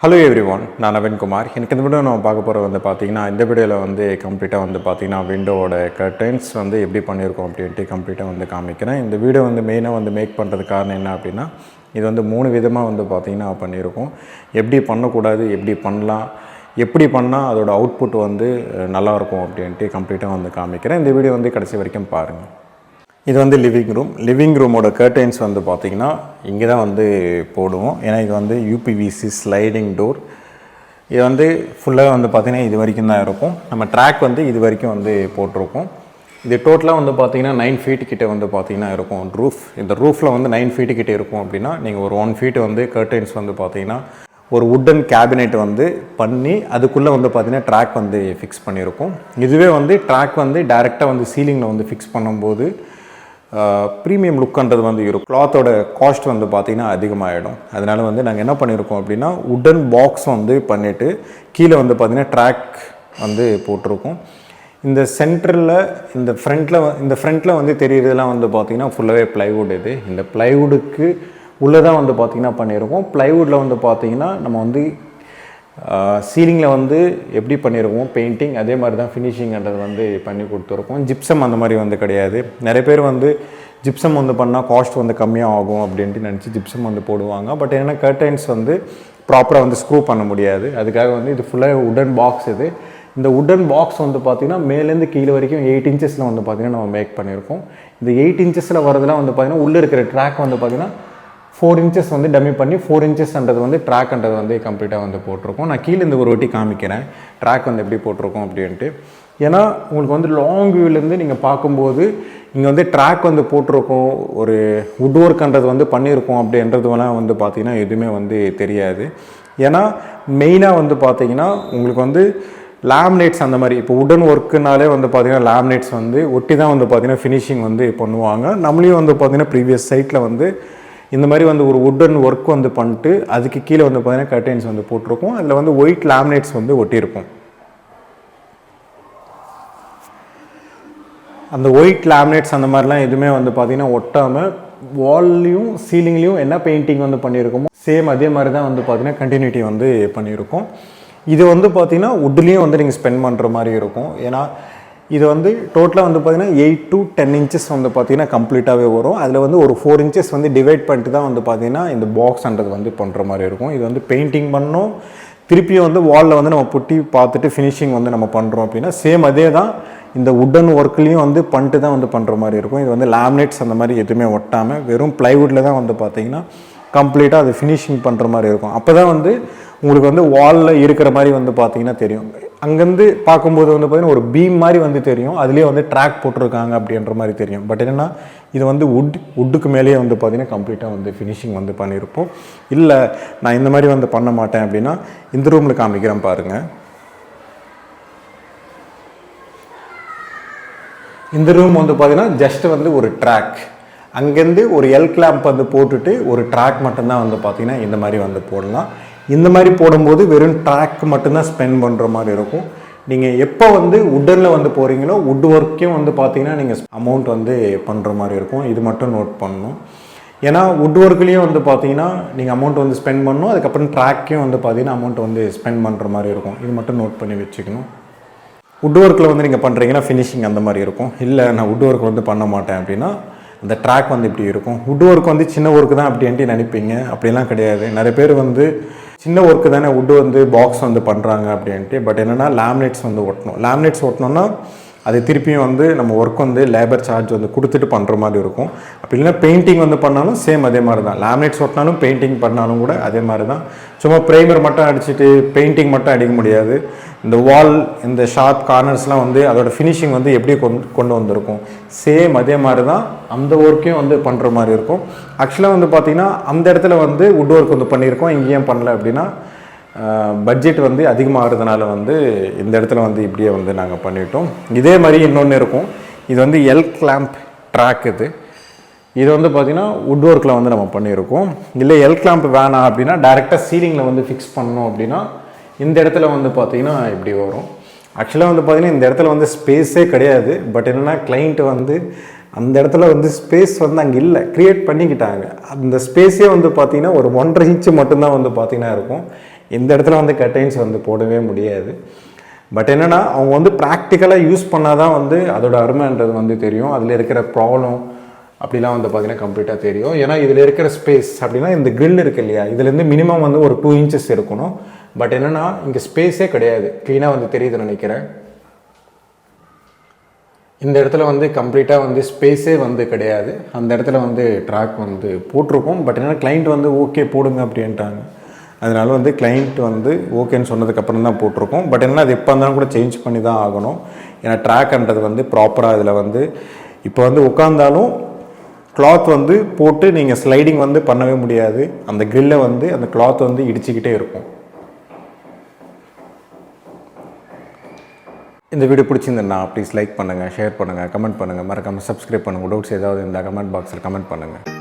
Hello everyone, நான் நவீன் குமார். எனக்கு இந்த வீடியோ நம்ம பார்க்க போகிறது வந்து பார்த்தீங்கன்னா இந்த வீடியோவில் வந்து கம்ப்ளீட்டாக வந்து பார்த்தீங்கன்னா விண்டோவோட கர்டன்ஸ் வந்து எப்படி பண்ணியிருக்கோம் அப்படின்ட்டு கம்ப்ளீட்டாக வந்து காமிக்கிறேன். இந்த வீடியோ வந்து மெயினாக வந்து மேக் பண்ணுறதுக்கு காரணம் என்ன அப்படின்னா இது வந்து 3 விதமாக வந்து பார்த்தீங்கன்னா பண்ணியிருக்கோம். எப்படி பண்ணக்கூடாது, எப்படி பண்ணலாம், எப்படி பண்ணால் அதோட அவுட்புட் வந்து நல்லாயிருக்கும் அப்படின்ட்டு கம்ப்ளீட்டாக வந்து காமிக்கிறேன். இந்த வீடியோ வந்து கடைசி வரைக்கும் பாருங்கள். இது வந்து லிவிங் ரூமோட கர்டைன்ஸ் வந்து பார்த்திங்கன்னா இங்கே தான் வந்து போடுவோம். ஏன்னா இது வந்து யூபிவிசி ஸ்லைடிங் டோர். இது வந்து ஃபுல்லாக வந்து பார்த்திங்கன்னா இது வரைக்கும் தான் இருக்கும். நம்ம ட்ராக் வந்து இது வரைக்கும் வந்து போட்டிருக்கோம். இது டோட்டலாக வந்து பார்த்திங்கன்னா 9 ஃபீட் கிட்டே வந்து பார்த்திங்கன்னா இருக்கும் ரூஃப். இந்த ரூஃபில் வந்து 9 ஃபீட்டு கிட்டே இருக்கும் அப்படின்னா நீங்கள் ஒரு 1 ஃபீட் வந்து கர்டைன்ஸ் வந்து பார்த்திங்கன்னா ஒரு வுட்டன் கேபினெட் வந்து பண்ணி அதுக்குள்ளே வந்து பார்த்திங்கன்னா ட்ராக் வந்து ஃபிக்ஸ் பண்ணியிருக்கோம். இதுவே வந்து ட்ராக் வந்து டைரெக்டாக வந்து சீலிங்கில் வந்து ஃபிக்ஸ் பண்ணும்போது ப்ரீமியம் லுக்குன்றது வந்து இருக்கும். கிளாத்தோட காஸ்ட் வந்து பார்த்திங்கன்னா அதிகமாகிடும். அதனால் வந்து நாங்கள் என்ன பண்ணியிருக்கோம் அப்படின்னா உடன் பாக்ஸ் வந்து பண்ணிவிட்டு கீழே வந்து பார்த்திங்கன்னா ட்ராக் வந்து போட்டிருக்கோம். இந்த சென்டரில் இந்த ஃப்ரண்ட்டில் வந்து தெரியுறதுலாம் வந்து பார்த்திங்கன்னா ஃபுல்லாகவே ப்ளைவுட். இந்த ப்ளைவுடுக்கு உள்ளே தான் வந்து பார்த்திங்கன்னா பண்ணியிருக்கோம். ப்ளைவுட்டில் வந்து பார்த்திங்கன்னா நம்ம வந்து சீலிங்கில் வந்து எப்படி பண்ணியிருக்கோம் பெயிண்டிங், அதே மாதிரி தான் ஃபினிஷிங்ன்றது வந்து பண்ணி கொடுத்துருக்கோம். ஜிப்சம் அந்த மாதிரி வந்து கிடையாது. நிறைய பேர் வந்து ஜிப்சம் வந்து பண்ணால் காஸ்ட் வந்து கம்மியாக ஆகும் அப்படின்ட்டு நினச்சி ஜிப்சம் வந்து போடுவாங்க. பட் என்னென்னா கர்டைன்ஸ் வந்து ப்ராப்பராக வந்து ஸ்க்ரூ பண்ண முடியாது. அதுக்காக வந்து இது ஃபுல்லாக உடன் பாக்ஸ். இந்த உடன் பாக்ஸ் வந்து பார்த்திங்கன்னா மேலேருந்து கீழே வரைக்கும் 8 இன்ச்சஸில் வந்து பார்த்திங்கன்னா நம்ம மேக் பண்ணியிருக்கோம். இந்த 8 இன்ச்சஸில் வரதெல்லாம் வந்து பார்த்திங்கன்னா உள்ளே இருக்கிற ட்ராக் வந்து பார்த்திங்கன்னா 4 இன்ச்சஸ் வந்து டம்மி பண்ணி 4 இன்ச்சஸ்ன்றது வந்து ட்ராக்ன்றது வந்து கம்ப்ளீட்டாக வந்து போட்டிருக்கோம். நான் கீழே இந்த ஒரு வாட்டி காமிக்கிறேன் ட்ராக் வந்து எப்படி போட்டிருக்கோம் அப்படின்ட்டு. ஏன்னா உங்களுக்கு வந்து லாங் வியூலேருந்து நீங்கள் பார்க்கும்போது இங்கே வந்து ட்ராக் வந்து போட்டிருக்கோம், ஒரு வுட் ஒர்க்ன்றது வந்து பண்ணியிருக்கோம் அப்படின்றதுலாம் வந்து பார்த்திங்கன்னா எதுவுமே வந்து தெரியாது. ஏன்னா மெயினாக வந்து பார்த்திங்கன்னா உங்களுக்கு வந்து லேமினேட்ஸ் அந்த மாதிரி இப்போ உடன் ஒர்க்குனாலே வந்து பார்த்திங்கன்னா லேமினேட்ஸ் வந்து ஒட்டி தான் வந்து பார்த்திங்கன்னா ஃபினிஷிங் வந்து பண்ணுவாங்க. நம்மளையும் வந்து பார்த்திங்கன்னா ப்ரீவியஸ் சைட்டில் வந்து இந்த மாதிரி வந்து ஒரு வுட்டன் ஒர்க் வந்து பண்ணிட்டு அதுக்கு கீழே வந்து பார்த்திங்கன்னா கர்டைன்ஸ் வந்து போட்டிருக்கோம். அதில் வந்து ஒயிட் லேமினேட்ஸ் வந்து ஒட்டியிருக்கும். அந்த ஒயிட் லேமினேட்ஸ் அந்த மாதிரிலாம் எதுவுமே வந்து பார்த்திங்கன்னா ஒட்டாமல் வால்லையும் சீலிங்லேயும் என்ன பெயிண்டிங் வந்து பண்ணியிருக்கோமோ சேம் அதே மாதிரி தான் வந்து பார்த்திங்கன்னா கண்டினியூட்டி வந்து பண்ணியிருக்கோம். இது வந்து பார்த்திங்கன்னா வுட்லேயும் வந்து நீங்கள் ஸ்பெண்ட் பண்ணுற மாதிரி இருக்கும். ஏன்னா இது வந்து டோட்டலாக வந்து பார்த்திங்கன்னா 8 to 10 இன்ச்சஸ் வந்து பார்த்திங்கன்னா கம்ப்ளீட்டாகவே வரும். அதில் வந்து ஒரு 4 இன்ச்சஸ் வந்து டிவைட் பண்ணிட்டு தான் வந்து பார்த்திங்கன்னா இந்த பாக்ஸ்ன்றது வந்து பண்ணுற மாதிரி இருக்கும். இது வந்து பெயிண்டிங் பண்ணோம், திருப்பியும் வந்து வாலில் வந்து நம்ம புட்டி பார்த்துட்டு ஃபினிஷிங் வந்து நம்ம பண்ணுறோம் அப்படின்னா சேம் அதே தான் இந்த உட்டன் ஒர்க்லேயும் வந்து பண்ணிட்டு தான் வந்து பண்ணுற மாதிரி இருக்கும். இது வந்து லேமினேட்ஸ் அந்த மாதிரி எதுவுமே ஒட்டாமல் வெறும் ப்ளைவுட்டில் தான் வந்து பார்த்திங்கன்னா கம்ப்ளீட்டாக அது ஃபினிஷிங் பண்ணுற மாதிரி இருக்கும். அப்போ தான் வந்து உங்களுக்கு வந்து வாலில் இருக்கிற மாதிரி வந்து பார்த்திங்கன்னா தெரியும். அங்கேருந்து பார்க்கும்போது வந்து பார்த்திங்கன்னா ஒரு பீம் மாதிரி வந்து தெரியும், அதுலேயே வந்து ட்ராக் போட்டிருக்காங்க அப்படின்ற மாதிரி தெரியும். பட் என்னென்னா இது வந்து வுட்டுக்கு மேலேயே வந்து பார்த்திங்கன்னா கம்ப்ளீட்டாக வந்து ஃபினிஷிங் வந்து பண்ணியிருப்போம். இல்லை நான் இந்த மாதிரி வந்து பண்ண மாட்டேன் அப்படின்னா இந்த ரூமில் காமிக்கிறேன் பாருங்கள். இந்த ரூம் வந்து பார்த்திங்கன்னா ஜஸ்ட் வந்து ஒரு ட்ராக், அங்கேருந்து ஒரு எல் கிளாம்ப் வந்து போட்டுட்டு ஒரு ட்ராக் மட்டும்தான் வந்து பார்த்திங்கன்னா இந்த மாதிரி வந்து போடலாம். இந்த மாதிரி போடும்போது வெறும் ட்ராக் மட்டும்தான் ஸ்பெண்ட் பண்ணுற மாதிரி இருக்கும். நீங்கள் எப்போ வந்து வுட்டனில் வந்து போகிறீங்களோ வுட் ஒர்க்கையும் வந்து பார்த்தீங்கன்னா நீங்கள் அமௌண்ட் வந்து பண்ணுற மாதிரி இருக்கும். இது மட்டும் நோட் பண்ணணும். ஏன்னா வுட் ஒர்க்லேயும் வந்து பார்த்தீங்கன்னா நீங்கள் அமௌண்ட் வந்து ஸ்பெண்ட் பண்ணணும், அதுக்கப்புறம் ட்ராக்கையும் வந்து பார்த்தீங்கன்னா அமௌண்ட் வந்து ஸ்பெண்ட் பண்ணுற மாதிரி இருக்கும். இது மட்டும் நோட் பண்ணி வச்சுக்கணும். வுட் ஒர்க்கில் வந்து நீங்கள் பண்ணுறீங்கன்னா ஃபினிஷிங் அந்த மாதிரி இருக்கும். இல்லை நான் வுட் ஒர்க் வந்து பண்ண மாட்டேன் அப்படின்னா அந்த ட்ராக் வந்து இப்படி இருக்கும். வுட் ஒர்க் வந்து சின்ன ஒர்க்கு தான் அப்படின்ட்டு நினைப்பீங்க, அப்படிலாம் கிடையாது. நிறைய பேர் வந்து சின்ன ஒர்க்கு தானே வுட் வந்து பாக்ஸ் வந்து பண்ணுறாங்க அப்படின்ட்டு. பட் என்னென்னா லேமினேட்ஸ் வந்து ஒட்டணும். லேமினேட்ஸ் ஒட்டினோன்னா அது திருப்பியும் வந்து நம்ம ஒர்க் வந்து லேபர் சார்ஜ் வந்து கொடுத்துட்டு பண்ணுற மாதிரி இருக்கும். அப்படி இல்லைன்னா பெயிண்டிங் வந்து பண்ணாலும் சேம் அதே மாதிரி தான். லேமினேட்ஸ் ஒட்டினாலும் பெயிண்டிங் பண்ணாலும் கூட அதே மாதிரி தான். சும்மா ப்ரைமர் மட்டும் அடிச்சுட்டு பெயிண்டிங் மட்டும் அடிக்க முடியாது. இந்த வால் இந்த ஷார்ப் கார்னர்ஸ்லாம் வந்து அதோட ஃபினிஷிங் வந்து எப்படி கொண்டு வந்திருக்கும் சேம் அதே மாதிரி தான் அந்த ஒர்க்கையும் வந்து பண்ணுற மாதிரி இருக்கும். ஆக்சுவலாக வந்து பார்த்திங்கன்னா அந்த இடத்துல வந்து வுட் ஒர்க் வந்து பண்ணியிருக்கோம், இங்கேயும் பண்ணலை அப்படின்னா பட்ஜெட் வந்து அதிகமாகிறதுனால வந்து இந்த இடத்துல வந்து இப்படியே வந்து நாங்கள் பண்ணிட்டோம். இதே மாதிரி இன்னொன்று இருக்கும். இது வந்து எல் கிளாம்ப் ட்ராக். இது வந்து பார்த்திங்கன்னா வுட் ஒர்க்கில் வந்து நம்ம பண்ணியிருக்கோம். இல்லை எல் கிளாம்ப் வேணாம் அப்படின்னா டைரெக்டாக சீலிங்கில் வந்து ஃபிக்ஸ் பண்ணோம் அப்படின்னா இந்த இடத்துல வந்து பார்த்திங்கன்னா இப்படி வரும். ஆக்சுவலாக வந்து பார்த்திங்கன்னா இந்த இடத்துல வந்து ஸ்பேஸே கிடையாது. பட் என்னென்னா கிளைண்ட் வந்து அந்த இடத்துல வந்து ஸ்பேஸ் வந்து அங்கே இல்லை, க்ரியேட் பண்ணிக்கிட்டாங்க. அந்த ஸ்பேஸே வந்து பார்த்திங்கன்னா ஒரு 1.5 இன்ச்சு மட்டும்தான் வந்து பார்த்திங்கன்னா இருக்கும். இந்த இடத்துல வந்து கர்டைன்ஸ் வந்து போடவே முடியாது. பட் என்னென்னா அவங்க வந்து ப்ராக்டிக்கலாக யூஸ் பண்ணால் தான் வந்து அதோட அருமைன்றது வந்து தெரியும். அதில் இருக்கிற ப்ராப்ளம் அப்படிலாம் வந்து பார்த்திங்கன்னா கம்ப்ளீட்டாக தெரியும். ஏன்னா இதில் இருக்கிற ஸ்பேஸ் அப்படின்னா இந்த கிரில் இருக்குது இல்லையா, இதுலேருந்து மினிமம் வந்து ஒரு 2 inches இருக்கணும். பட் என்னென்னா இங்கே ஸ்பேஸே கிடையாது. க்ளீனாக வந்து தெரியுதுன்னு நினைக்கிறேன். இந்த இடத்துல வந்து கம்ப்ளீட்டாக வந்து ஸ்பேஸே வந்து கிடையாது. அந்த இடத்துல வந்து ட்ராக் வந்து போட்டிருக்கோம். பட் என்னென்னா கிளைண்ட் வந்து ஓகே போடுங்க அப்படின்ட்டாங்க. அதனால வந்து கிளைண்ட் வந்து ஓகேன்னு சொன்னதுக்கப்புறம் தான் போட்டிருக்கோம். பட் என்னென்னா அது எப்போ இருந்தாலும் கூட சேஞ்ச் பண்ணி தான் ஆகணும். ஏன்னா ட்ராக்ன்றது வந்து ப்ராப்பராக இதில் வந்து இப்போ வந்து உட்காந்தாலும் கிளாத் வந்து போட்டு நீங்கள் ஸ்லைடிங் வந்து பண்ணவே முடியாது. அந்த கிரில்லை வந்து அந்த கிளாத் வந்து இடிச்சுக்கிட்டே இருக்கும். இந்த வீடியோ பிடிச்சிருந்தேன்னா ப்ளீஸ் லைக் பண்ணுங்கள், ஷேர் பண்ணுங்கள், கமெண்ட் பண்ணுங்கள், மறக்காமல் சப்ஸ்கிரைப் பண்ணுங்கள். டவுட்ஸ் ஏதாவது இருந்தால் கமெண்ட் பாக்ஸில் கமெண்ட் பண்ணுங்கள்.